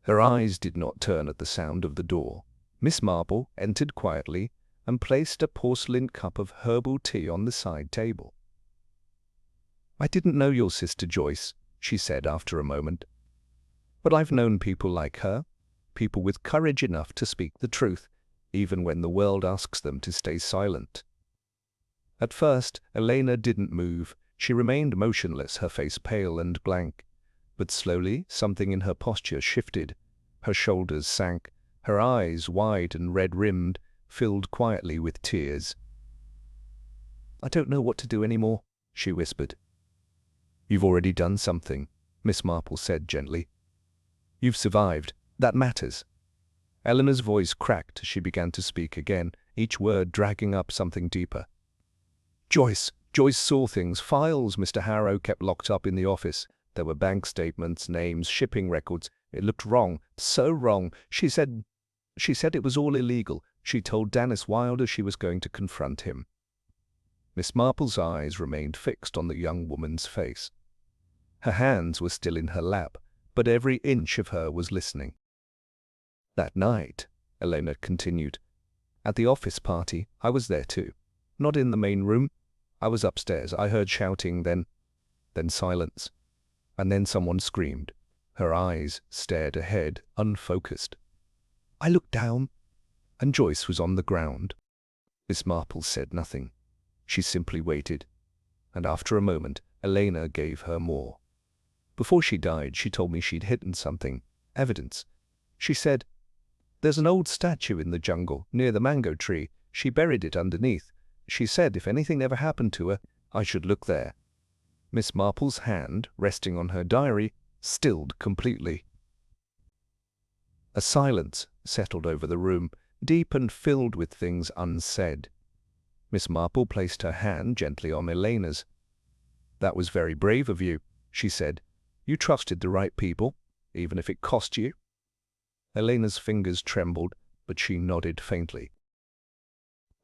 Her eyes did not turn at the sound of the door. Miss Marple entered quietly and placed a porcelain cup of herbal tea on the side table. "I didn't know your sister Joyce," she said after a moment. "But I've known people like her, people with courage enough to speak the truth, even when the world asks them to stay silent." At first, Elena didn't move. She remained motionless, her face pale and blank. But slowly, something in her posture shifted. Her shoulders sank, her eyes, wide and red-rimmed, filled quietly with tears. "I don't know what to do anymore," she whispered. "You've already done something," Miss Marple said gently. "You've survived. That matters." Eleanor's voice cracked as she began to speak again, each word dragging up something deeper. Joyce saw things, files Mr. Harrow kept locked up in the office. There were bank statements, names, shipping records. It looked wrong, so wrong. She said it was all illegal. She told Dennis Wilder she was going to confront him. Miss Marple's eyes remained fixed on the young woman's face. Her hands were still in her lap, but every inch of her was listening. "That night," Elena continued, "at the office party, I was there too. Not in the main room. I was upstairs. I heard shouting, then silence. And then someone screamed. Her eyes stared ahead, unfocused. I looked down, and Joyce was on the ground." Miss Marple said nothing. She simply waited, and after a moment, Elena gave her more. "Before she died, she told me she'd hidden something, evidence. She said, 'There's an old statue in the jungle, near the mango tree. She buried it underneath. She said if anything ever happened to her, I should look there.'" Miss Marple's hand, resting on her diary, stilled completely. A silence settled over the room, deep and filled with things unsaid. Miss Marple placed her hand gently on Elena's. "That was very brave of you," she said. "You trusted the right people, even if it cost you." Elena's fingers trembled, but she nodded faintly.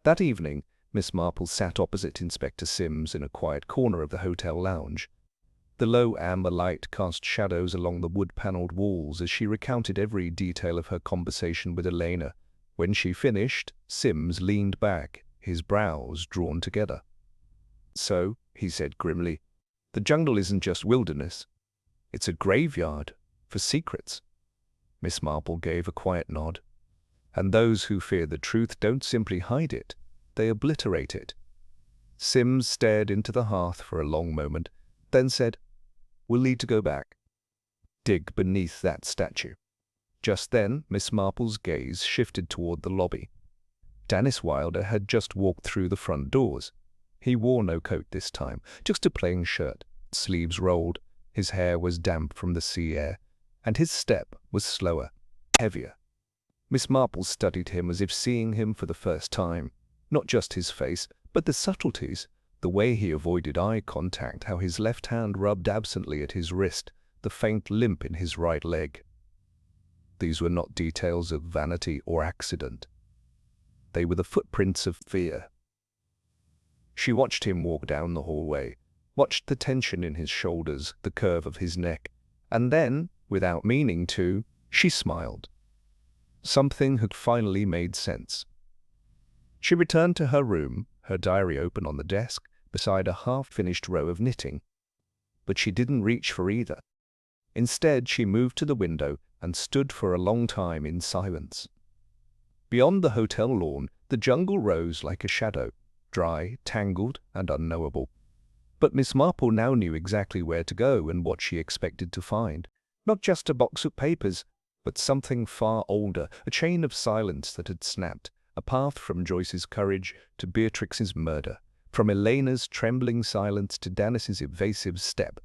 That evening, Miss Marple sat opposite Inspector Sims in a quiet corner of the hotel lounge. The low amber light cast shadows along the wood-paneled walls as she recounted every detail of her conversation with Elena. When she finished, Sims leaned back, his brows drawn together. "So," he said grimly, "the jungle isn't just wilderness. It's a graveyard for secrets." Miss Marple gave a quiet nod. "And those who fear the truth don't simply hide it, they obliterate it." Sims stared into the hearth for a long moment, then said, "We'll need to go back. Dig beneath that statue." Just then, Miss Marple's gaze shifted toward the lobby. Dennis Wilder had just walked through the front doors. He wore no coat this time, just a plain shirt, sleeves rolled. His hair was damp from the sea air, and his step was slower, heavier. Miss Marple studied him as if seeing him for the first time. Not just his face, but the subtleties, the way he avoided eye contact, how his left hand rubbed absently at his wrist, the faint limp in his right leg. These were not details of vanity or accident. They were the footprints of fear. She watched him walk down the hallway, watched the tension in his shoulders, the curve of his neck, and then, without meaning to, she smiled. Something had finally made sense. She returned to her room, her diary open on the desk, beside a half-finished row of knitting. But she didn't reach for either. Instead, she moved to the window and stood for a long time in silence. Beyond the hotel lawn, the jungle rose like a shadow, dry, tangled, and unknowable. But Miss Marple now knew exactly where to go and what she expected to find. Not just a box of papers, but something far older, a chain of silence that had snapped, a path from Joyce's courage to Beatrix's murder, from Elena's trembling silence to Dennis's evasive step.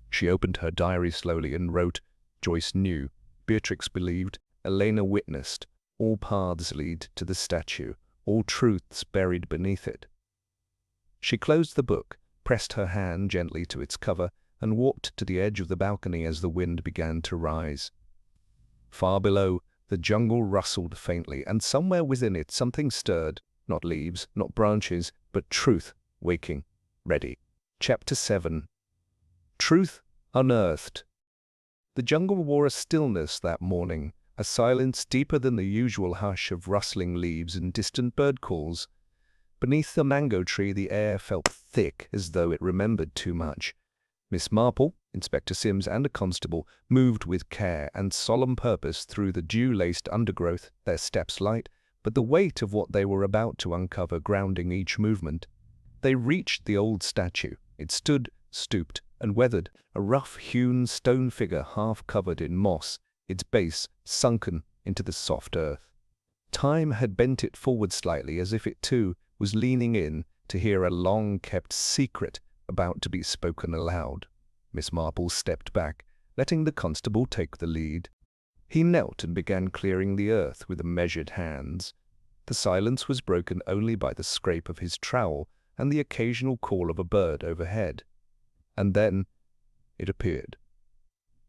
She opened her diary slowly and wrote, "Joyce knew, Beatrix believed, Elena witnessed. All paths lead to the statue, all truths buried beneath it." She closed the book, pressed her hand gently to its cover, and walked to the edge of the balcony as the wind began to rise. Far below, the jungle rustled faintly, and somewhere within it something stirred, not leaves, not branches, but truth, waking, ready. Chapter 7. Truth Unearthed. The jungle wore a stillness that morning, a silence deeper than the usual hush of rustling leaves and distant bird calls. Beneath the mango tree, the air felt thick, as though it remembered too much. Miss Marple, Inspector Sims, and a constable moved with care and solemn purpose through the dew-laced undergrowth, their steps light, but the weight of what they were about to uncover grounding each movement. They reached the old statue, It stood, stooped and weathered, a rough-hewn stone figure half covered in moss, its base sunken into the soft earth. Time had bent it forward slightly, as if it too was leaning in to hear a long-kept secret about to be spoken aloud. Miss Marple stepped back, letting the constable take the lead. He knelt and began clearing the earth with measured hands. The silence was broken only by the scrape of his trowel and the occasional call of a bird overhead. And then it appeared.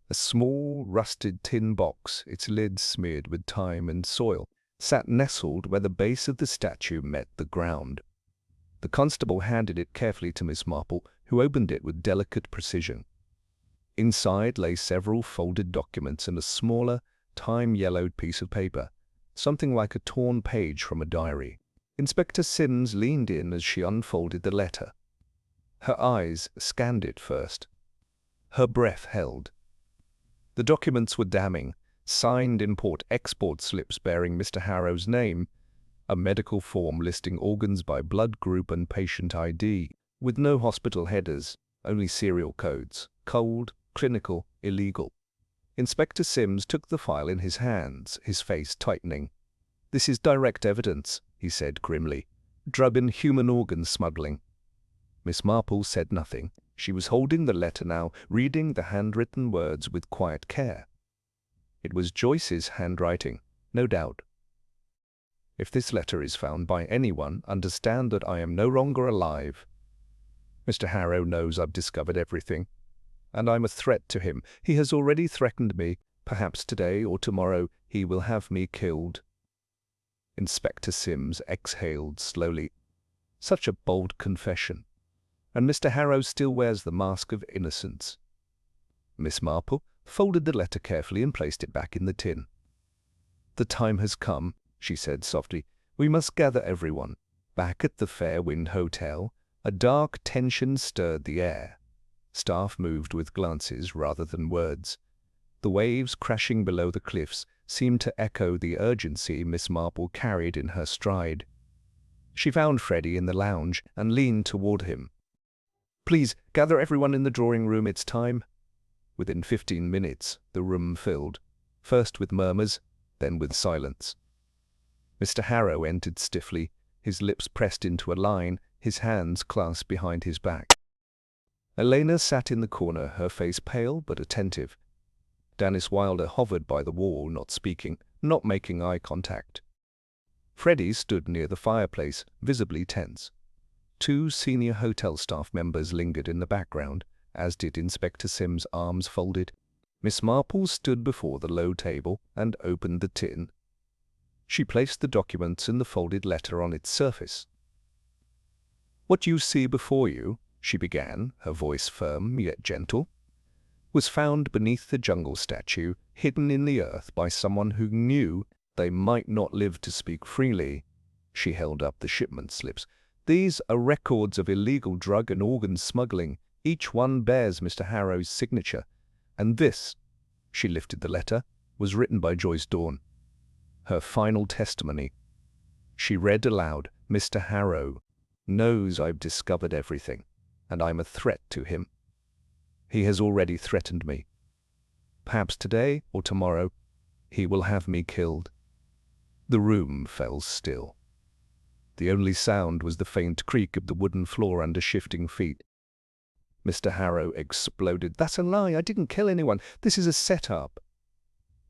A small, rusted tin box, its lid smeared with time and soil, sat nestled where the base of the statue met the ground. The constable handed it carefully to Miss Marple, who opened it with delicate precision. Inside lay several folded documents and a smaller, time-yellowed piece of paper, something like a torn page from a diary. Inspector Sims leaned in as she unfolded the letter. Her eyes scanned it first. Her breath held. The documents were damning, signed import-export slips bearing Mr. Harrow's name, a medical form listing organs by blood group and patient ID, with no hospital headers, only serial codes, cold, clinical, illegal. Inspector Sims took the file in his hands, his face tightening. "This is direct evidence," he said grimly. "Drug and human organ smuggling." Miss Marple said nothing. She was holding the letter now, reading the handwritten words with quiet care. It was Joyce's handwriting, no doubt. "If this letter is found by anyone, understand that I am no longer alive. Mr. Harrow knows I've discovered everything, and I'm a threat to him. He has already threatened me. Perhaps today or tomorrow he will have me killed." Inspector Sims exhaled slowly. Such a bold confession. And Mr. Harrow still wears the mask of innocence. Miss Marple folded the letter carefully and placed it back in the tin. "The time has come," she said softly. "We must gather everyone." Back at the Fairwind Hotel, a dark tension stirred the air. Staff moved with glances rather than words. The waves crashing below the cliffs seemed to echo the urgency Miss Marple carried in her stride. She found Freddie in the lounge and leaned toward him. "Please, gather everyone in the drawing room, it's time." Within 15 minutes, the room filled, first with murmurs, then with silence. Mr. Harrow entered stiffly, his lips pressed into a line, his hands clasped behind his back. Elena sat in the corner, her face pale but attentive. Dennis Wilder hovered by the wall, not speaking, not making eye contact. Freddie stood near the fireplace, visibly tense. 2 senior hotel staff members lingered in the background, as did Inspector Sims, arms folded. Miss Marple stood before the low table and opened the tin. She placed the documents and the folded letter on its surface. "What you see before you," she began, her voice firm yet gentle, "was found beneath the jungle statue, hidden in the earth by someone who knew they might not live to speak freely." She held up the shipment slips. "These are records of illegal drug and organ smuggling. Each one bears Mr. Harrow's signature. And this," she lifted the letter, "was written by Joyce Dawn. Her final testimony." She read aloud, "Mr. Harrow knows I've discovered everything, and I'm a threat to him. He has already threatened me. Perhaps today or tomorrow he will have me killed." The room fell still. The only sound was the faint creak of the wooden floor under shifting feet. Mr. Harrow exploded. "That's a lie. I didn't kill anyone. This is a set-up."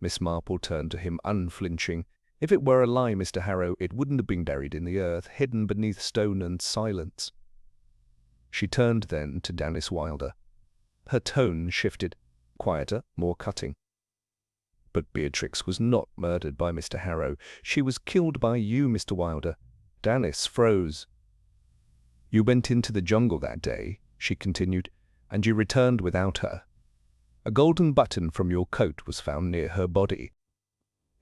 Miss Marple turned to him, unflinching. "If it were a lie, Mr. Harrow, it wouldn't have been buried in the earth, hidden beneath stone and silence." She turned then to Dennis Wilder. Her tone shifted, quieter, more cutting. "But Beatrix was not murdered by Mr. Harrow. She was killed by you, Mr. Wilder." Dennis froze. "You went into the jungle that day," she continued, "and you returned without her. A golden button from your coat was found near her body.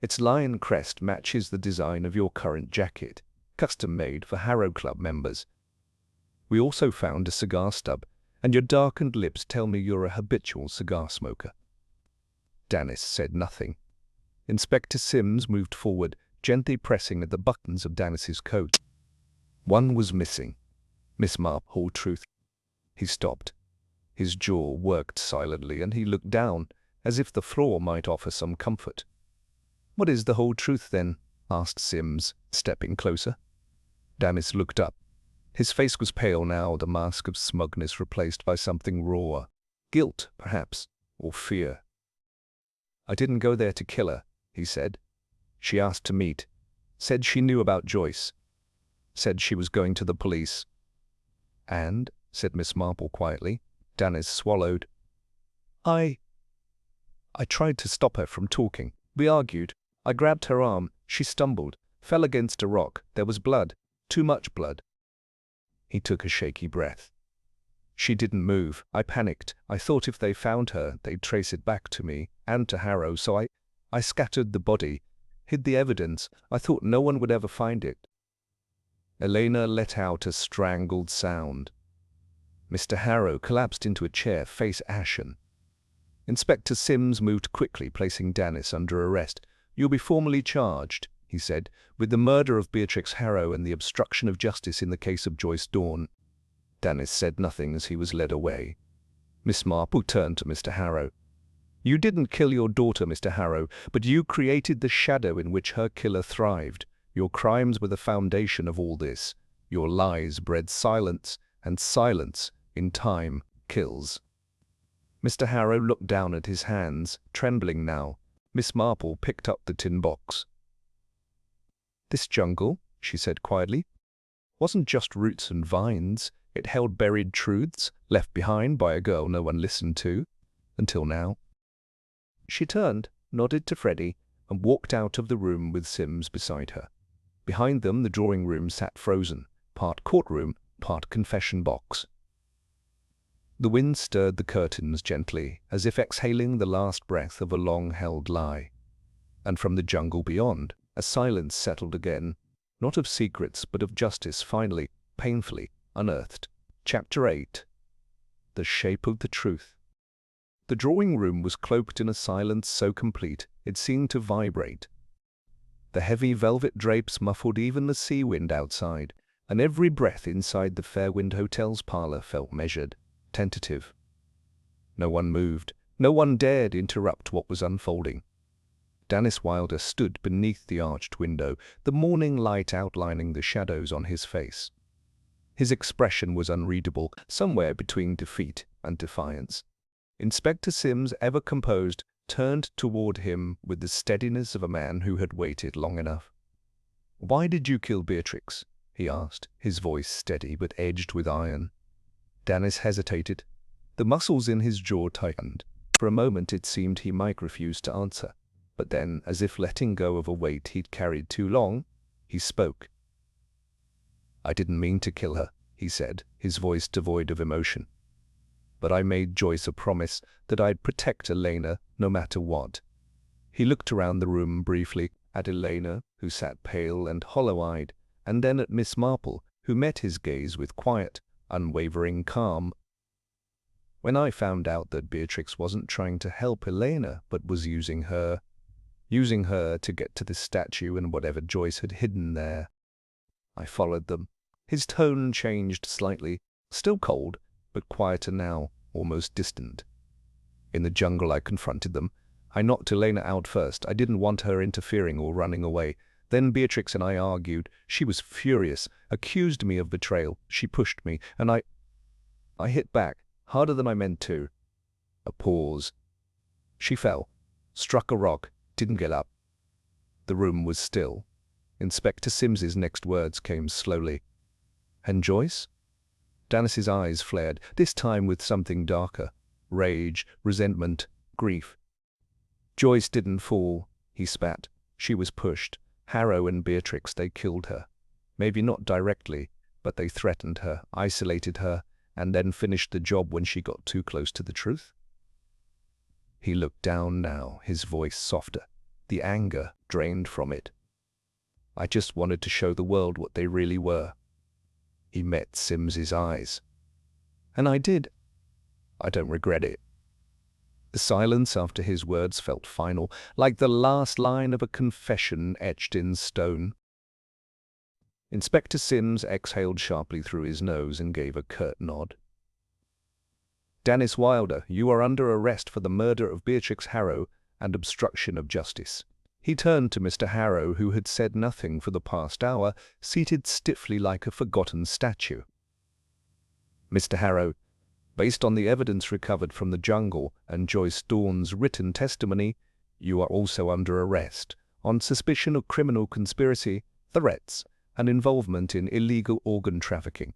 Its lion crest matches the design of your current jacket, custom made for Harrow Club members. We also found a cigar stub, and your darkened lips tell me you're a habitual cigar smoker." Dennis said nothing. Inspector Sims moved forward, gently pressing at the buttons of Dennis's coat. One was missing. Miss Marple, whole truth. He stopped. His jaw worked silently, and he looked down, as if the floor might offer some comfort. "What is the whole truth, then?" asked Sims, stepping closer. Dennis looked up. His face was pale now, the mask of smugness replaced by something raw. Guilt, perhaps, or fear. "I didn't go there to kill her," he said. "She asked to meet. Said she knew about Joyce. Said she was going to the police." "And?" said Miss Marple quietly. Dennis swallowed. I tried to stop her from talking. We argued. I grabbed her arm. She stumbled, fell against a rock. There was blood. Too much blood." He took a shaky breath. "She didn't move. I panicked. I thought if they found her, they'd trace it back to me and to Harrow, so I scattered the body, hid the evidence. I thought no one would ever find it." Elena let out a strangled sound. Mr. Harrow collapsed into a chair, face ashen. Inspector Sims moved quickly, placing Dennis under arrest. "You'll be formally charged," he said, "with the murder of Beatrix Harrow and the obstruction of justice in the case of Joyce Dawn." Dennis said nothing as he was led away. Miss Marple turned to Mr. Harrow. "You didn't kill your daughter, Mr. Harrow, but you created the shadow in which her killer thrived. Your crimes were the foundation of all this. Your lies bred silence, and silence, in time, kills." Mr. Harrow looked down at his hands, trembling now. Miss Marple picked up the tin box. "This jungle," she said quietly, "wasn't just roots and vines. It held buried truths, left behind by a girl no one listened to, until now." She turned, nodded to Freddie, and walked out of the room with Sims beside her. Behind them, the drawing room sat frozen, part courtroom, part confession box. The wind stirred the curtains gently, as if exhaling the last breath of a long-held lie. And from the jungle beyond, a silence settled again, not of secrets, but of justice finally, painfully, unearthed. Chapter 8. The Shape of the Truth. The drawing room was cloaked in a silence so complete it seemed to vibrate. The heavy velvet drapes muffled even the sea wind outside, and every breath inside the Fairwind Hotel's parlor felt measured, tentative. No one moved. No one dared interrupt what was unfolding. Dennis Wilder stood beneath the arched window, the morning light outlining the shadows on his face. His expression was unreadable, somewhere between defeat and defiance. Inspector Sims, ever composed, turned toward him with the steadiness of a man who had waited long enough. "Why did you kill Beatrix?" he asked, his voice steady but edged with iron. Dennis hesitated. The muscles in his jaw tightened. For a moment it seemed he might refuse to answer. But then, as if letting go of a weight he'd carried too long, he spoke. "I didn't mean to kill her," he said, his voice devoid of emotion. "But I made Joyce a promise that I'd protect Elena no matter what." He looked around the room briefly, at Elena, who sat pale and hollow-eyed, and then at Miss Marple, who met his gaze with quiet, unwavering calm. "When I found out that Beatrix wasn't trying to help Elena, but was using her to get to the statue and whatever Joyce had hidden there, I followed them." His tone changed slightly, still cold, but quieter now, almost distant. "In the jungle I confronted them. I knocked Elena out first. I didn't want her interfering or running away. Then Beatrix and I argued. She was furious, accused me of betrayal. She pushed me, and I hit back, harder than I meant to." A pause. "She fell, struck a rock, didn't get up." The room was still. Inspector Sims's next words came slowly. "And Joyce?" Dennis's eyes flared, this time with something darker. Rage, resentment, grief. "Joyce didn't fall," he spat. "She was pushed. Harrow and Beatrix, they killed her. Maybe not directly, but they threatened her, isolated her, and then finished the job when she got too close to the truth." He looked down now, his voice softer, the anger drained from it. "I just wanted to show the world what they really were." He met Sims's eyes. "And I did. I don't regret it." The silence after his words felt final, like the last line of a confession etched in stone. Inspector Sims exhaled sharply through his nose and gave a curt nod. Dennis Wilder, you are under arrest for the murder of Beatrix Harrow and obstruction of justice." He turned to Mr. Harrow, who had said nothing for the past hour, seated stiffly like a forgotten statue. "Mr. Harrow, based on the evidence recovered from the jungle and Joyce Dawn's written testimony, you are also under arrest on suspicion of criminal conspiracy, threats, and involvement in illegal organ trafficking.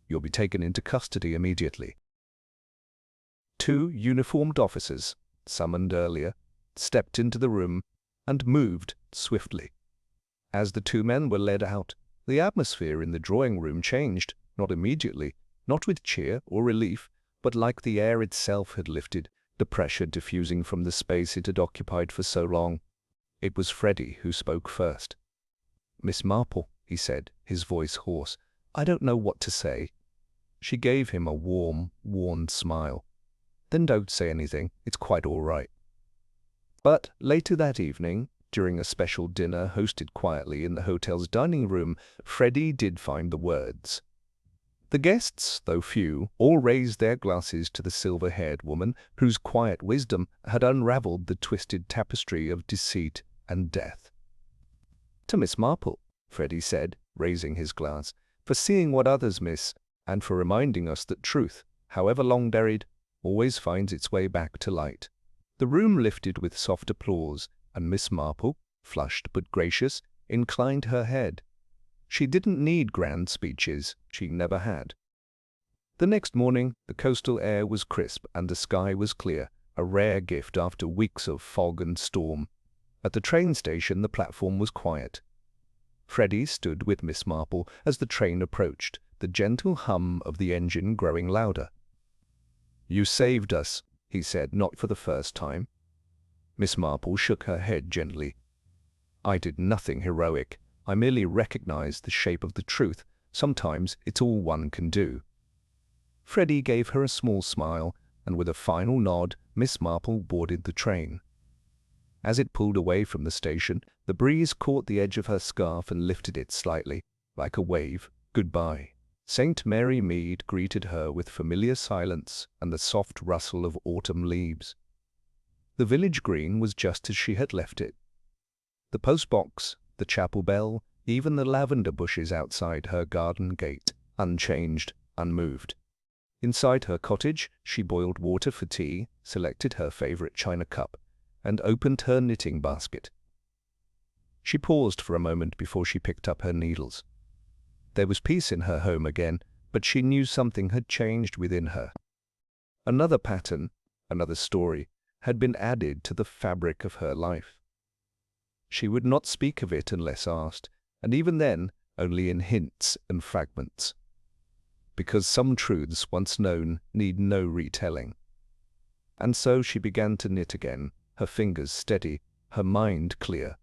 You'll be taken into custody immediately." Two uniformed officers, summoned earlier, stepped into the room and moved swiftly. As the two men were led out, the atmosphere in the drawing room changed, not immediately, not with cheer or relief, but like the air itself had lifted, the pressure diffusing from the space it had occupied for so long. It was Freddie who spoke first. "Miss Marple," he said, his voice hoarse, "I don't know what to say." She gave him a warm, worn smile. "Then don't say anything. It's quite all right." But later that evening, during a special dinner hosted quietly in the hotel's dining room, Freddie did find the words. The guests, though few, all raised their glasses to the silver-haired woman whose quiet wisdom had unraveled the twisted tapestry of deceit and death. "To Miss Marple," Freddie said, raising his glass, "for seeing what others miss, and for reminding us that truth, however long buried, always finds its way back to light." The room lifted with soft applause, and Miss Marple, flushed but gracious, inclined her head. She didn't need grand speeches. She never had. The next morning, the coastal air was crisp and the sky was clear, a rare gift after weeks of fog and storm. At the train station, the platform was quiet. Freddie stood with Miss Marple as the train approached, the gentle hum of the engine growing louder. "You saved us," he said, not for the first time. Miss Marple shook her head gently. "I did nothing heroic. I merely recognized the shape of the truth. Sometimes it's all one can do." Freddie gave her a small smile, and with a final nod, Miss Marple boarded the train. As it pulled away from the station, the breeze caught the edge of her scarf and lifted it slightly, like a wave. "Goodbye." St. Mary Mead greeted her with familiar silence and the soft rustle of autumn leaves. The village green was just as she had left it. The postbox, the chapel bell, even the lavender bushes outside her garden gate, unchanged, unmoved. Inside her cottage, she boiled water for tea, selected her favorite china cup, and opened her knitting basket. She paused for a moment before she picked up her needles. There was peace in her home again, but she knew something had changed within her. Another pattern, another story, had been added to the fabric of her life. She would not speak of it unless asked, and even then only in hints and fragments. Because some truths once known need no retelling. And so she began to knit again, her fingers steady, her mind clear.